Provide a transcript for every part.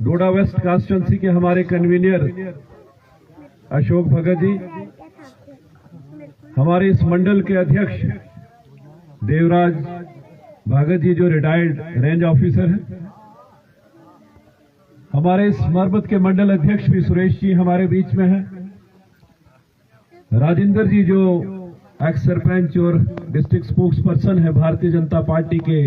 डोडा waste constituency के हमारे convener Ashok Bhagat ji, हमारे इस मंडल के अध्यक्ष देवराज भगत जी जो रिटायर्ड रेंज ऑफिसर हैं, हमारे इस मरबत के मंडल अध्यक्ष भी सुरेश जी हमारे बीच में हैं, राजेंद्र जी जो एक्स सरपंच और डिस्ट्रिक्ट स्पोक्स पर्सन है भारतीय जनता पार्टी के,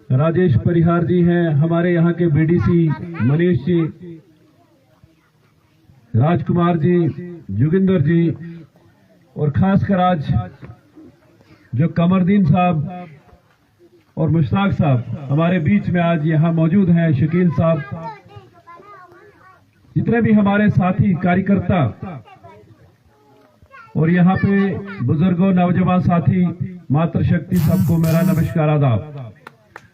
राजेश परिहार जी हैं, हमारे यहाँ के बीडीसी मनीष जी, राजकुमार जी, जोगिंदर जी, और खासकर आज जो कमरदीन साहब और मुश्ताक साहब हमारे बीच में आज यहाँ मौजूद हैं, शकील साहब, जितने भी हमारे साथी कार्यकर्ता और यहाँ पे बुजुर्गों, नौजवान साथी, मातृशक्ति, सबको मेरा नमस्कार आदाब।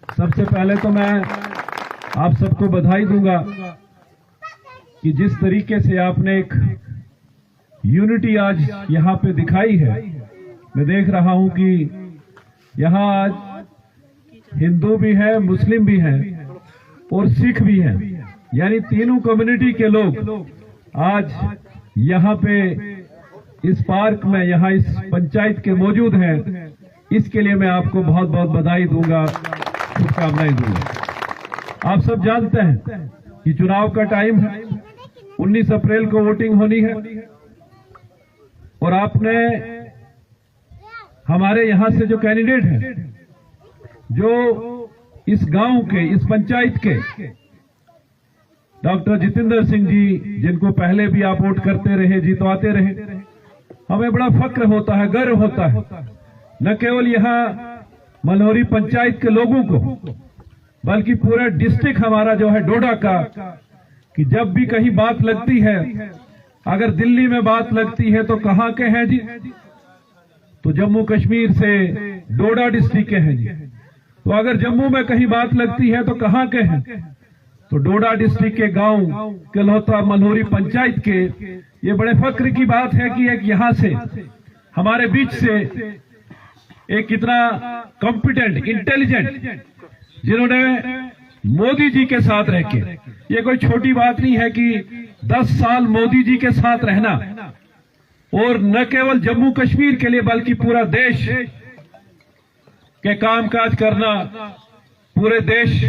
सबसे पहले तो मैं आप सबको बधाई दूंगा कि जिस तरीके से आपने एक यूनिटी आज यहाँ पे दिखाई है। मैं देख रहा हूं कि यहाँ आज हिंदू भी है, मुस्लिम भी हैं और सिख भी हैं, यानी तीनों कम्युनिटी के लोग आज यहाँ पे इस पार्क में, यहाँ इस पंचायत के मौजूद हैं। इसके लिए मैं आपको बहुत बहुत बधाई दूंगा, शुभकामनाएं दूंगा। आप सब जानते हैं कि चुनाव का टाइम है, 19 अप्रैल को वोटिंग होनी है और आपने हमारे यहां से जो कैंडिडेट हैं, जो इस गांव के, इस पंचायत के डॉक्टर जितेंद्र सिंह जी, जिनको पहले भी आप वोट करते रहे, जितवाते रहे, हमें बड़ा फक्र होता है, गर्व होता है, न केवल यहाँ मल्होरी पंचायत के लोगों को बल्कि पूरा डिस्ट्रिक्ट हमारा जो है डोडा का, कि जब भी कहीं बात लगती है, अगर दिल्ली में बात लगती है तो कहाँ के हैं जी? तो जम्मू कश्मीर से डोडा डिस्ट्रिक्ट के हैं जी। तो अगर जम्मू में कहीं बात लगती है तो कहाँ के हैं? तो डोडा डिस्ट्रिक्ट के गांव केलौता मल्होरी पंचायत के। ये बड़े फक्र की बात है कि एक यहाँ से हमारे बीच से एक कितना कॉम्पिटेंट, इंटेलिजेंट, जिन्होंने मोदी जी के साथ रह के, ये कोई छोटी बात नहीं है कि 10 साल मोदी जी के साथ रहना, और न केवल जम्मू कश्मीर के लिए बल्कि पूरा देश के कामकाज करना, पूरे देश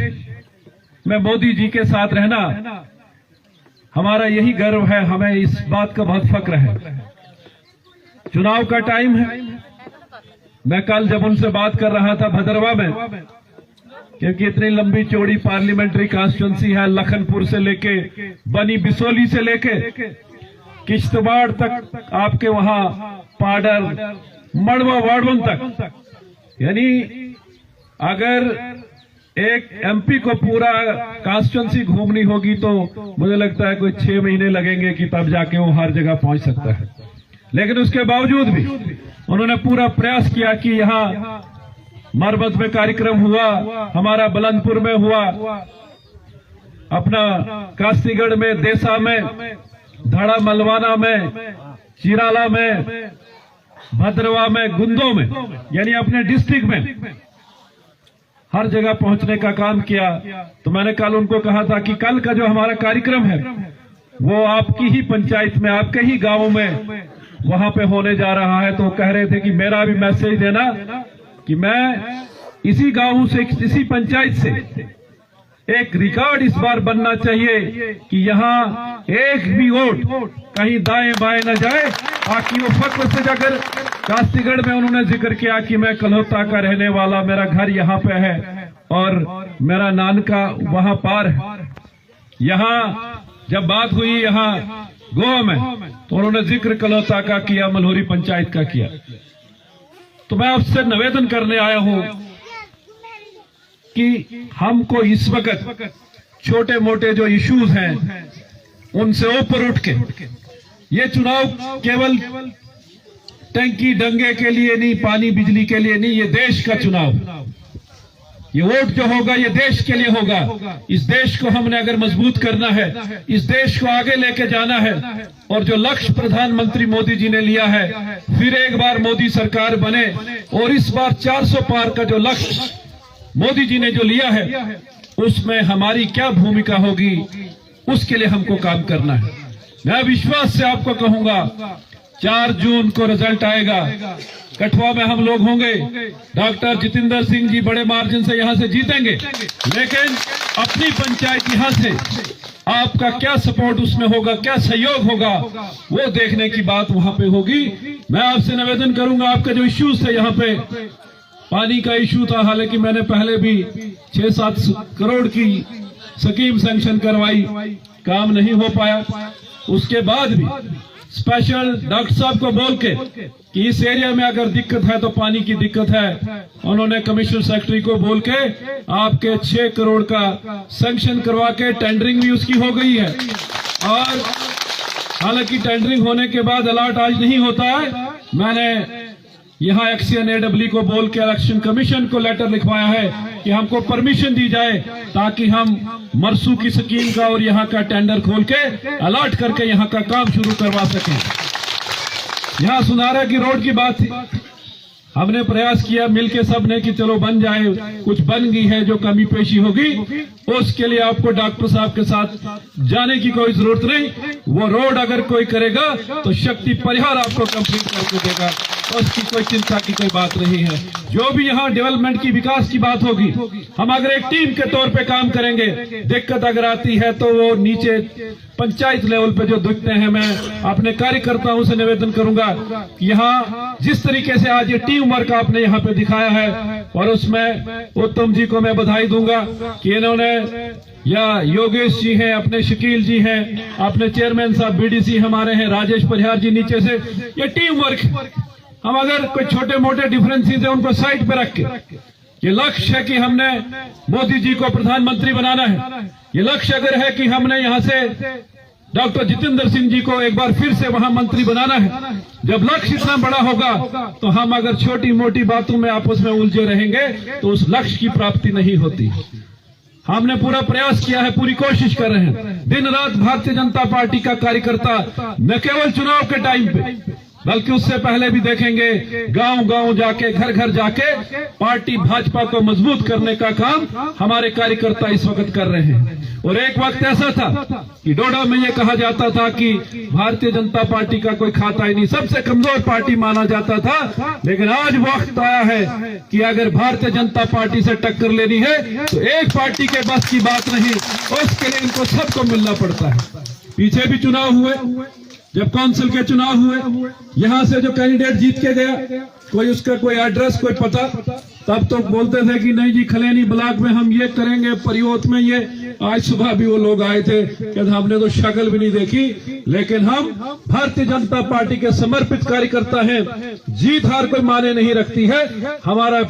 में मोदी जी के साथ रहना, हमारा यही गर्व है, हमें इस बात का बहुत फक्र है। चुनाव का टाइम है। मैं कल जब उनसे बात कर रहा था भदरवा में, क्योंकि इतनी लंबी चौड़ी पार्लियामेंट्री कॉन्स्टिट्यूंसी है, लखनपुर से लेके बनी बिसोली से लेके किश्तवाड़ तक, आपके वहां पाडर, मड़वा, वाड़वन तक, यानी अगर एक एमपी को पूरा कॉन्स्टिट्यूंसी घूमनी होगी तो मुझे लगता है कोई 6 महीने लगेंगे कि तब जाके वो हर जगह पहुंच सकता है। लेकिन उसके बावजूद भी उन्होंने पूरा प्रयास किया कि यहाँ मरबत में कार्यक्रम हुआ, हमारा बुलंदपुर में हुआ, अपना काशीगढ़ में, देसा में, धड़ा मलवाना में, चिराला में, भद्रवा में, गुंदो में, यानी अपने डिस्ट्रिक्ट में हर जगह पहुंचने का काम किया। तो मैंने कल उनको कहा था कि कल का जो हमारा कार्यक्रम है वो आपकी ही पंचायत में, आपके ही गांव में वहां पे होने जा रहा है। तो कह रहे थे कि मेरा भी मैसेज देना कि मैं इसी गांव से, इसी पंचायत से एक रिकॉर्ड इस बार बनना चाहिए कि यहाँ एक भी वोट कहीं दाएं बाएं न जाए, ताकि वो फक्र से जाकर काशीगढ़ में उन्होंने जिक्र किया कि मैं कलौता का रहने वाला, मेरा घर यहाँ पे है और मेरा नानका वहां पार है। यहाँ जब बात हुई यहाँ गोवा में, तो उन्होंने जिक्र कलौता का किया, मल्होरी पंचायत का किया। तो मैं आपसे निवेदन करने आया हूं कि हमको इस वक्त छोटे मोटे जो इश्यूज हैं उनसे ऊपर उठ के, ये चुनाव केवल टंकी दंगे के लिए नहीं, पानी बिजली के लिए नहीं, ये देश का चुनाव, ये वोट जो होगा ये देश के लिए होगा। इस देश को हमने अगर मजबूत करना है, इस देश को आगे लेके जाना है, और जो लक्ष्य प्रधानमंत्री मोदी जी ने लिया है, फिर एक बार मोदी सरकार बने, और इस बार 400 पार का जो लक्ष्य मोदी जी ने जो लिया है, उसमें हमारी क्या भूमिका होगी, उसके लिए हमको काम करना है। मैं विश्वास से आपको कहूंगा 4 जून को रिजल्ट आएगा, कठुआ में हम लोग होंगे, डॉक्टर जितेंद्र सिंह जी बड़े मार्जिन से यहां से जीतेंगे, लेकिन अपनी पंचायत यहां से आपका क्या सपोर्ट उसमें होगा, क्या सहयोग होगा, वो देखने की बात वहां पे होगी। मैं आपसे निवेदन करूंगा, आपके जो इश्यूज थे यहाँ पे, पानी का इश्यू था, हालांकि मैंने पहले भी 6-7 करोड़ की स्कीम सैंक्शन करवाई, काम नहीं हो पाया। उसके बाद भी स्पेशल डॉक्टर साहब को बोल के कि इस एरिया में अगर दिक्कत है तो पानी की दिक्कत है, उन्होंने कमिश्नर सेक्रेटरी को बोल के आपके 6 करोड़ का सैंक्शन करवा के टेंडरिंग भी उसकी हो गई है। और हालांकि टेंडरिंग होने के बाद अलॉट आज नहीं होता है। मैंने यहाँ एक्सीएन एडब्ल्यू को बोल के इलेक्शन कमीशन को लेटर लिखवाया है कि हमको परमिशन दी जाए ताकि हम मरसू की स्कीम का और यहाँ का टेंडर खोल के अलॉट करके यहाँ का काम शुरू करवा सकें। यहाँ सुनारा की रोड की बात थी, हमने प्रयास किया मिलके सबने कि चलो बन जाए, कुछ बन गई है, जो कमी पेशी होगी उसके लिए आपको डॉक्टर साहब के साथ जाने की कोई जरूरत नहीं। वो रोड अगर कोई करेगा तो शक्ति परिहार आपको कंप्लीट करके देगा, उसकी कोई चिंता की कोई बात नहीं है। जो भी यहाँ डेवलपमेंट की विकास की बात होगी, हम अगर एक टीम के तौर पे काम करेंगे, दिक्कत अगर आती है तो वो नीचे पंचायत लेवल पे जो दिखते हैं, मैं अपने कार्यकर्ताओं से निवेदन करूंगा कि यहाँ जिस तरीके से आज ये टीम वर्क आपने यहाँ पे दिखाया है, और उसमें उत्तम जी को मैं बधाई दूंगा कि इन्होंने, या योगेश जी हैं, अपने शकील जी हैं, अपने चेयरमैन साहब बीडीसी हमारे हैं राजेश परिहार जी नीचे से, ये टीम वर्क, हम अगर कोई छोटे मोटे डिफरेंसेस है उनको साइड पे रख के, ये लक्ष्य है कि हमने मोदी जी को प्रधानमंत्री बनाना है, ये लक्ष्य अगर है कि हमने यहाँ से डॉक्टर जितेंद्र सिंह जी को एक बार फिर से वहां मंत्री बनाना है, जब लक्ष्य इतना बड़ा होगा तो हम अगर छोटी मोटी बातों में आपस में उलझे रहेंगे तो उस लक्ष्य की प्राप्ति नहीं होती। हमने पूरा प्रयास किया है, पूरी कोशिश कर रहे हैं, दिन रात भारतीय जनता पार्टी का कार्यकर्ता न केवल चुनाव के टाइम पे बल्कि उससे पहले भी देखेंगे, गांव गांव जाके, घर घर जाके पार्टी भाजपा को मजबूत करने का काम हमारे कार्यकर्ता इस वक्त कर रहे हैं। और एक वक्त ऐसा था कि डोडा में ये कहा जाता था कि भारतीय जनता पार्टी का कोई खाता ही नहीं, सबसे कमजोर पार्टी माना जाता था, लेकिन आज वक्त आया है कि अगर भारतीय जनता पार्टी से टक्कर लेनी है तो एक पार्टी के बस की बात नहीं, उसके लिए इनको सबको मिलना पड़ता है। पीछे भी चुनाव हुए, जब काउंसिल के चुनाव हुए, यहां से जो कैंडिडेट जीत के गया, कोई उसका कोई एड्रेस, कोई पता, तब तो बोलते थे कि नहीं जी खलेनी ब्लॉक में हम ये करेंगे, परियोत में ये। आज सुबह भी वो लोग आए थे कि हमने तो शक्ल भी नहीं देखी, लेकिन हम भारतीय जनता पार्टी के समर्पित कार्यकर्ता हैं, जीत हार कोई माने नहीं रखती है। हमारा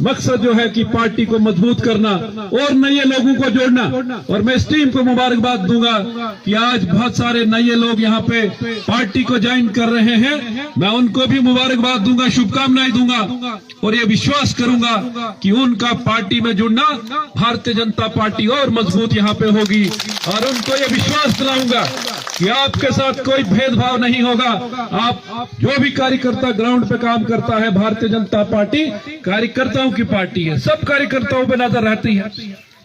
मकसद जो है कि पार्टी को मजबूत करना और नए लोगों को जोड़ना, और मैं इस टीम को मुबारकबाद दूंगा कि आज बहुत सारे नए लोग यहाँ पे पार्टी को ज्वाइन कर रहे हैं, मैं उनको भी मुबारकबाद दूंगा, शुभकामनाएं दूंगा, और ये विश्वास करूंगा कि उनका पार्टी में जुड़ना भारतीय जनता पार्टी और मजबूत यहाँ पे होगी, और उनको ये विश्वास दिलाऊंगा कि आपके साथ कोई भेदभाव नहीं होगा। आप जो भी कार्यकर्ता ग्राउंड पे काम करता है, भारतीय जनता पार्टी कार्यकर्ताओं की पार्टी है, सब कार्यकर्ताओं पे नजर रहती है,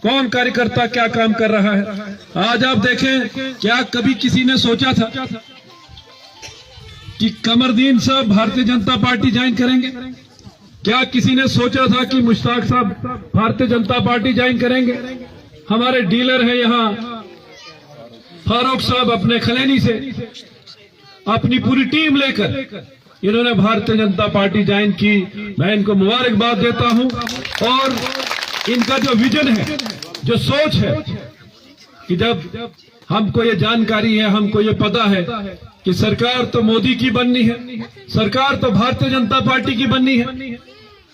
कौन कार्यकर्ता क्या काम कर रहा है। आज आप देखें, क्या कभी किसी ने सोचा था कि कमरदीन साहब भारतीय जनता पार्टी ज्वाइन करेंगे? क्या किसी ने सोचा था कि मुश्ताक साहब भारतीय जनता पार्टी ज्वाइन करेंगे? हमारे डीलर है यहाँ फारूक साहब अपने खलेनी से अपनी पूरी टीम लेकर इन्होंने भारतीय जनता पार्टी ज्वाइन की, मैं इनको मुबारकबाद देता हूं। और इनका जो विजन है, जो सोच है कि जब हमको ये जानकारी है, हमको ये पता है कि सरकार तो मोदी की बननी है, सरकार तो भारतीय जनता पार्टी की बननी है,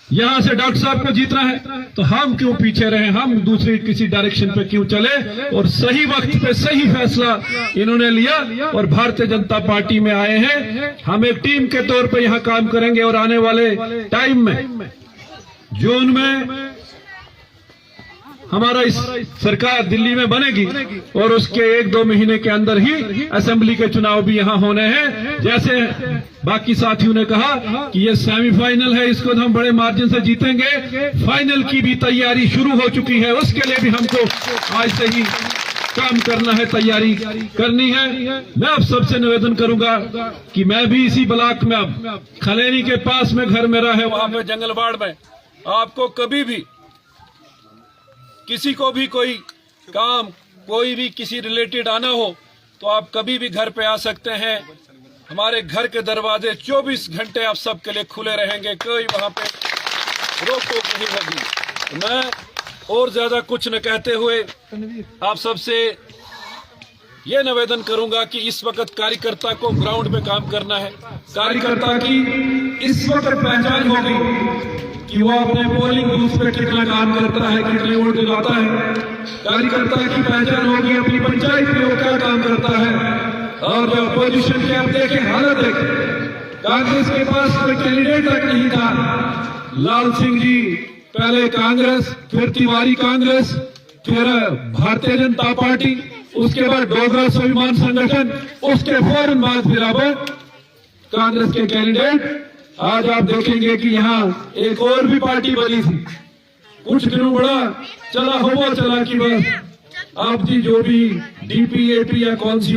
यहां से डॉक्टर साहब को जीतना है, तो हम क्यों पीछे रहे, हम दूसरी किसी डायरेक्शन पे क्यों चले। और सही वक्त पे सही फैसला इन्होंने लिया और भारतीय जनता पार्टी में आए हैं। हम एक टीम के तौर पे यहां काम करेंगे और आने वाले टाइम में जून में हमारा इस सरकार दिल्ली में बनेगी और उसके 1-2 महीने के अंदर ही असेंबली के चुनाव भी यहाँ होने हैं। जैसे बाकी साथियों ने कहा कि ये सेमीफाइनल है, इसको हम बड़े मार्जिन से जीतेंगे। फाइनल की भी तैयारी शुरू हो चुकी है, उसके लिए भी हमको आज से ही काम करना है, तैयारी करनी है। मैं आप सबसे निवेदन करूंगा कि मैं भी इसी ब्लॉक में, अब खलेनी के पास में घर मेरा है, वहां पे जंगलबाड़ में आपको कभी भी किसी को भी कोई काम, कोई भी किसी रिलेटेड आना हो तो आप कभी भी घर पे आ सकते हैं। हमारे घर के दरवाजे 24 घंटे आप सबके लिए खुले रहेंगे, कोई वहां पे रोक टोक नहीं होगी। मैं और ज्यादा कुछ न कहते हुए आप सबसे ये निवेदन करूंगा कि इस वक्त कार्यकर्ता को ग्राउंड पे काम करना है। कार्यकर्ता की इस वक्त पहचान होगी कि वो अपने पोलिंग बूथ पे कितना काम करता है, कितने वोट दिलाता है। कार्यकर्ता की पहचान होगी अपनी पंचायत में वो क्या काम करता है। और जो अपोजिशन के आप देखें, हालत देखें, कांग्रेस के पास कोई कैंडिडेट तक नहीं था। लाल सिंह जी पहले कांग्रेस, फिर तिवारी कांग्रेस, फिर भारतीय जनता पार्टी, उसके बाद डोगरा स्वाभिमान संगठन, उसके फौरन बाद फिर अब कांग्रेस के कैंडिडेट। आज आप देखेंगे कि यहाँ एक और भी पार्टी बनी थी, कुछ दिनों बड़ा चला हुआ चला कि बस आप जी जो भी डीपीएपी या कौन सी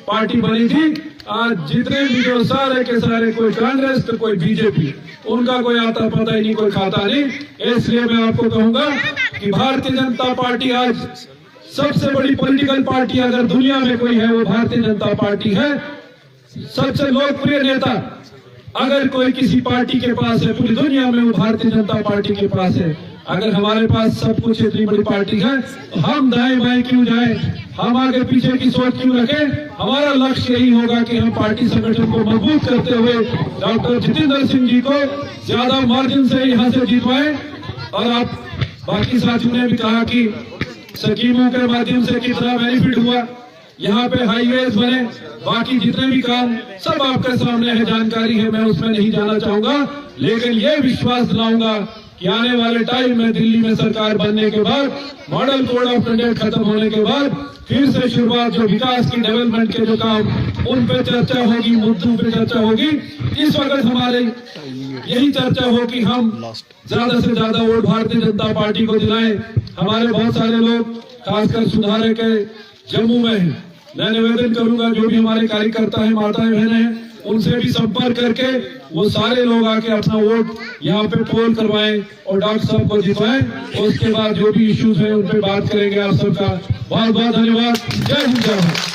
पार्टी बनी थी, आज जितने भी जो सारे के सारे, कोई कांग्रेस तो कोई बीजेपी, उनका कोई आता पता ही नहीं, कोई खाता नहीं। इसलिए मैं आपको कहूंगा कि भारतीय जनता पार्टी आज सबसे बड़ी पॉलिटिकल पार्टी अगर दुनिया में कोई है वो भारतीय जनता पार्टी है। सबसे लोकप्रिय नेता अगर कोई किसी पार्टी के पास है पूरी दुनिया में वो भारतीय जनता पार्टी के पास है। अगर हमारे पास सब कुछ इतनी बड़ी पार्टी है तो हम दाएं बाएं क्यों जाएं, हम आगे पीछे की सोच क्यों रखें। हमारा लक्ष्य यही होगा कि हम पार्टी संगठन को मजबूत करते हुए डॉक्टर जितेंद्र सिंह जी को ज्यादा मार्जिन से यहाँ से जीतवाएं। और आप बाकी साथियों ने भी कहा कि स्कीमों के माध्यम से कितना बेनिफिट हुआ, यहाँ पे हाईवेज बने, बाकी जितने भी काम सब आपके सामने है, जानकारी है, मैं उसमें नहीं जाना चाहूंगा। लेकिन ये विश्वास दिलाऊंगा कि आने वाले टाइम में दिल्ली में सरकार बनने के बाद, मॉडल कोड ऑफ कंडक्ट खत्म होने के बाद फिर से शुरुआत, जो विकास की डेवलपमेंट के जो काम, उन पे चर्चा होगी, मुद्दों पे चर्चा होगी। इस वक्त हमारे यही चर्चा हो कि हम ज्यादा से ज्यादा वोट भारतीय जनता पार्टी को दिलाएं। हमारे बहुत सारे लोग खासकर सुधारे के जम्मू में हैं। मैं निवेदन करूंगा जो भी हमारे कार्यकर्ता हैं, माताएं बहनें हैं, उनसे भी संपर्क करके वो सारे लोग आके अपना वोट यहाँ पे पोल करवाएं और डॉक्टर साहब को जितवाएं। और उसके बाद जो भी इश्यूज हैं उन पे बात करेंगे। आप सबका बहुत बहुत धन्यवाद। जय हिंद, जय भारत।